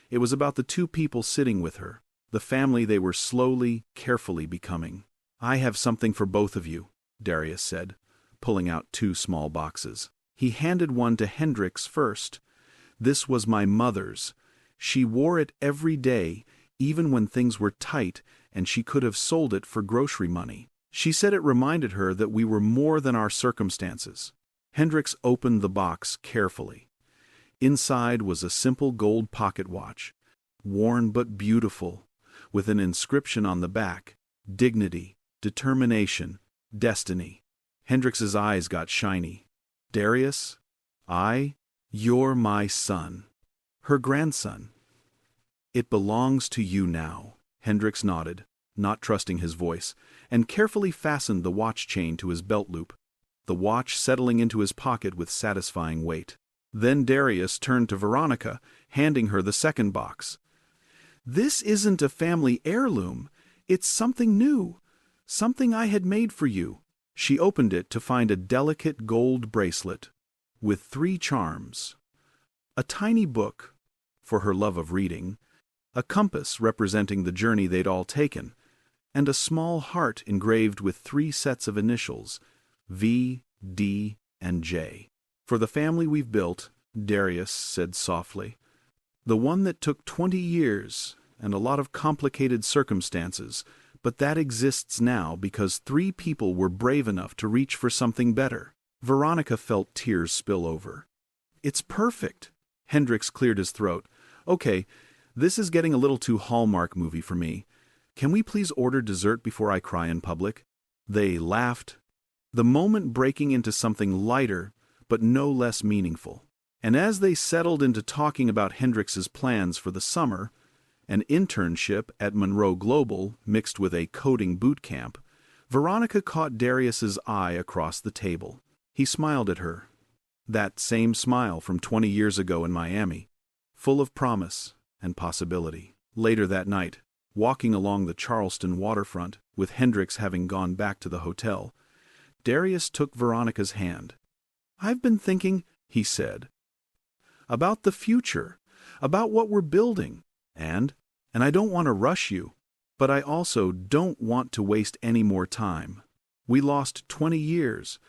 It was about the 2 people sitting with her, the family they were slowly, carefully becoming. "I have something for both of you," Darius said, pulling out 2 small boxes. He handed one to Hendrix first. "This was my mother's. She wore it every day, even when things were tight, and she could have sold it for grocery money. She said it reminded her that we were more than our circumstances." Hendrix opened the box carefully. Inside was a simple gold pocket watch, worn but beautiful, with an inscription on the back: dignity, determination, destiny. Hendrix's eyes got shiny. "Darius, you're my son." Her grandson. "It belongs to you now." Hendrix nodded, not trusting his voice, and carefully fastened the watch chain to his belt loop, the watch settling into his pocket with satisfying weight. Then Darius turned to Veronica, handing her the second box. "This isn't a family heirloom. It's something new, something I had made for you." She opened it to find a delicate gold bracelet with 3 charms: a tiny book, for her love of reading, a compass representing the journey they'd all taken, and a small heart engraved with 3 sets of initials: V, D, and J. "For the family we've built," Darius said softly. "The one that took 20 years and a lot of complicated circumstances, but that exists now because 3 people were brave enough to reach for something better." Veronica felt tears spill over. "It's perfect." Hendrix cleared his throat. "Okay, this is getting a little too Hallmark movie for me. Can we please order dessert before I cry in public?" They laughed, the moment breaking into something lighter but no less meaningful. And as they settled into talking about Hendrix's plans for the summer, an internship at Monroe Global mixed with a coding boot camp, Veronica caught Darius's eye across the table. He smiled at her. That same smile from 20 years ago in Miami, full of promise and possibility. Later that night, walking along the Charleston waterfront, with Hendrix having gone back to the hotel, Darius took Veronica's hand. "I've been thinking," he said, "about the future, about what we're building, and I don't want to rush you, but I also don't want to waste any more time. We lost 20 years.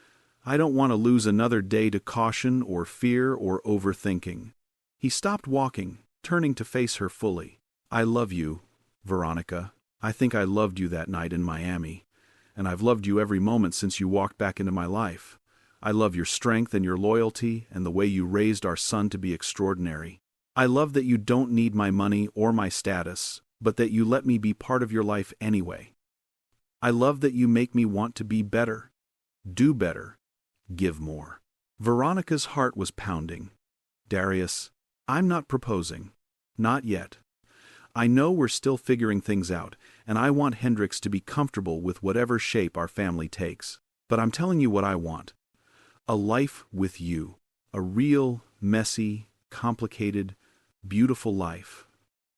I don't want to lose another day to caution or fear or overthinking." He stopped walking, turning to face her fully. "I love you, Veronica. I think I loved you that night in Miami, and I've loved you every moment since you walked back into my life. I love your strength and your loyalty and the way you raised our son to be extraordinary. I love that you don't need my money or my status, but that you let me be part of your life anyway. I love that you make me want to be better, do better, give more." Veronica's heart was pounding. "Darius, I'm not proposing. Not yet. I know we're still figuring things out, and I want Hendrix to be comfortable with whatever shape our family takes. But I'm telling you what I want. A life with you. A real, messy, complicated, beautiful life.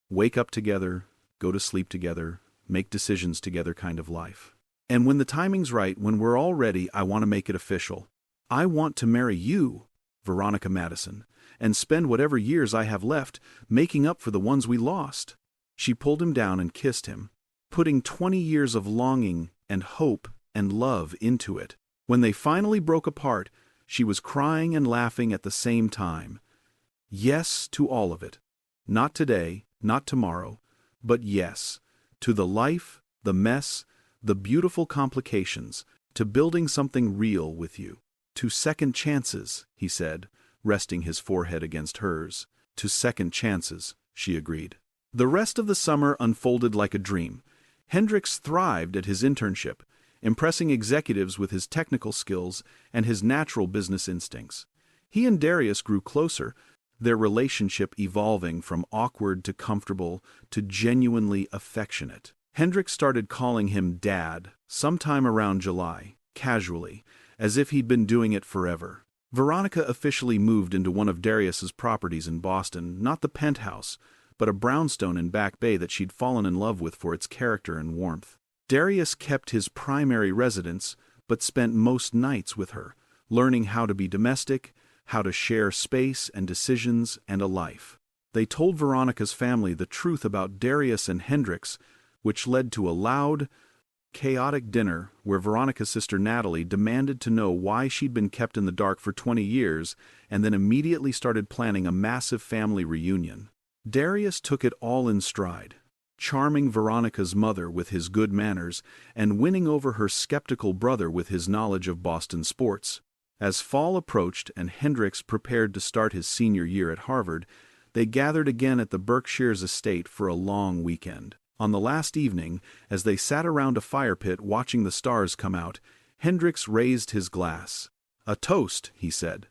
Wake up together, go to sleep together, make decisions together kind of life. And when the timing's right, when we're all ready, I want to make it official. I want to marry you, Veronica Madison, and spend whatever years I have left making up for the ones we lost." She pulled him down and kissed him, putting 20 years of longing and hope and love into it. When they finally broke apart, she was crying and laughing at the same time. Yes to all of it. Not today, not tomorrow, but yes, to the life, the mess, the beautiful complications, to building something real with you. "To second chances," he said, resting his forehead against hers. "To second chances," she agreed. The rest of the summer unfolded like a dream. Hendrix thrived at his internship, impressing executives with his technical skills and his natural business instincts. He and Darius grew closer, their relationship evolving from awkward to comfortable to genuinely affectionate. Hendrix started calling him Dad sometime around July, casually, as if he'd been doing it forever. Veronica officially moved into one of Darius's properties in Boston, not the penthouse, but a brownstone in Back Bay that she'd fallen in love with for its character and warmth. Darius kept his primary residence, but spent most nights with her, learning how to be domestic, how to share space and decisions and a life. They told Veronica's family the truth about Darius and Hendrix, which led to a loud, chaotic dinner where Veronica's sister Natalie demanded to know why she'd been kept in the dark for 20 years and then immediately started planning a massive family reunion. Darius took it all in stride, charming Veronica's mother with his good manners and winning over her skeptical brother with his knowledge of Boston sports. As fall approached and Hendrix prepared to start his senior year at Harvard, they gathered again at the Berkshires estate for a long weekend. On the last evening, as they sat around a fire pit watching the stars come out, Hendrix raised his glass. "A toast," he said,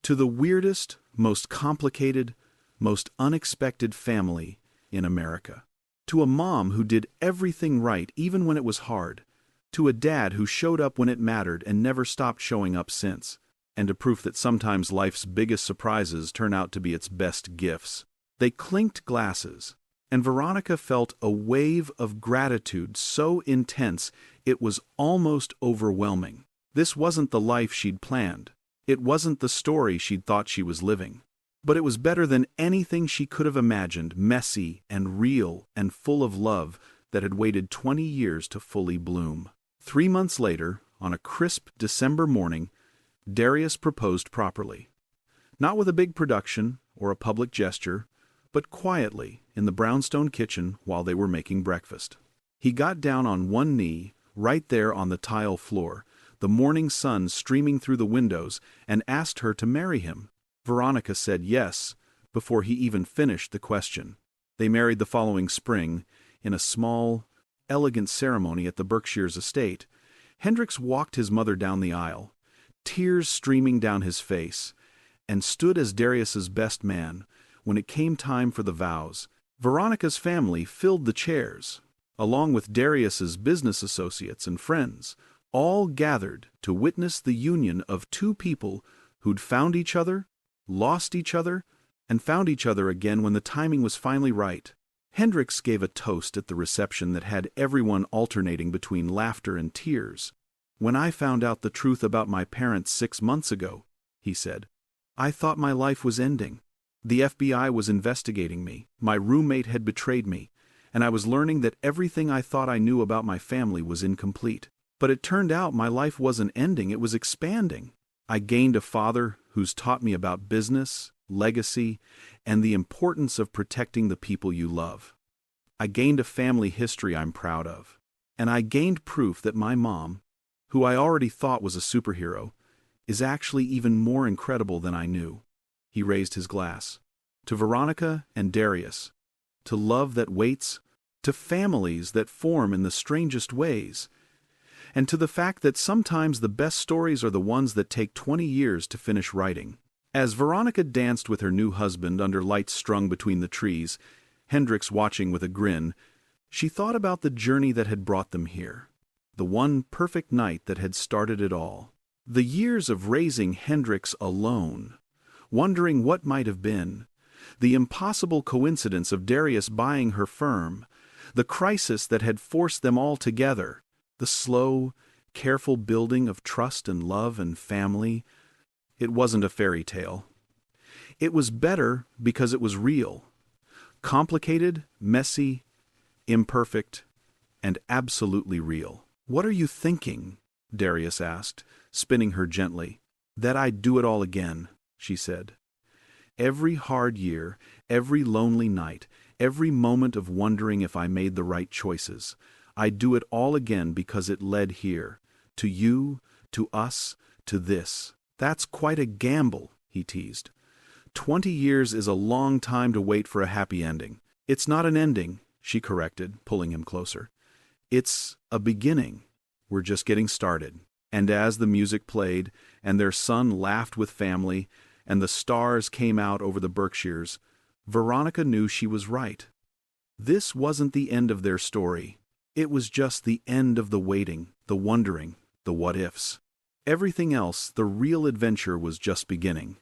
"to the weirdest, most complicated, most unexpected family in America. To a mom who did everything right even when it was hard. To a dad who showed up when it mattered and never stopped showing up since. And to proof that sometimes life's biggest surprises turn out to be its best gifts." They clinked glasses, and Veronica felt a wave of gratitude so intense it was almost overwhelming. This wasn't the life she'd planned. It wasn't the story she'd thought she was living. But it was better than anything she could have imagined, messy and real and full of love that had waited 20 years to fully bloom. 3 months later, on a crisp December morning, Darius proposed properly. Not with a big production or a public gesture, but quietly in the brownstone kitchen while they were making breakfast. He got down on one knee, right there on the tile floor, the morning sun streaming through the windows, and asked her to marry him. Veronica said yes, before he even finished the question. They married the following spring, in a small, elegant ceremony at the Berkshires estate. Hendrix walked his mother down the aisle, tears streaming down his face, and stood as Darius's best man. When it came time for the vows, Veronica's family filled the chairs, along with Darius's business associates and friends, all gathered to witness the union of two people who'd found each other, lost each other, and found each other again when the timing was finally right. Hendrix gave a toast at the reception that had everyone alternating between laughter and tears. "When I found out the truth about my parents 6 months ago," he said, "I thought my life was ending. The FBI was investigating me, my roommate had betrayed me, and I was learning that everything I thought I knew about my family was incomplete. But it turned out my life wasn't ending, it was expanding. I gained a father who's taught me about business, legacy, and the importance of protecting the people you love. I gained a family history I'm proud of. And I gained proof that my mom, who I already thought was a superhero, is actually even more incredible than I knew." He raised his glass. "To Veronica and Darius, to love that waits, to families that form in the strangest ways, and to the fact that sometimes the best stories are the ones that take 20 years to finish writing." As Veronica danced with her new husband under lights strung between the trees, Hendrix watching with a grin, she thought about the journey that had brought them here, the one perfect night that had started it all. The years of raising Hendrix alone, wondering what might have been, the impossible coincidence of Darius buying her firm, the crisis that had forced them all together, the slow, careful building of trust and love and family. It wasn't a fairy tale. It was better because it was real. Complicated, messy, imperfect, and absolutely real. "What are you thinking?" Darius asked, spinning her gently. "That I'd do it all again," she said. "Every hard year, every lonely night, every moment of wondering if I made the right choices, I'd do it all again because it led here, to you, to us, to this." "That's quite a gamble," he teased. 20 years is a long time to wait for a happy ending." "It's not an ending," she corrected, pulling him closer. "It's a beginning. We're just getting started." And as the music played, and their son laughed with family, and the stars came out over the Berkshires, Veronica knew she was right. This wasn't the end of their story. It was just the end of the waiting, the wondering, the what-ifs. Everything else, the real adventure, was just beginning.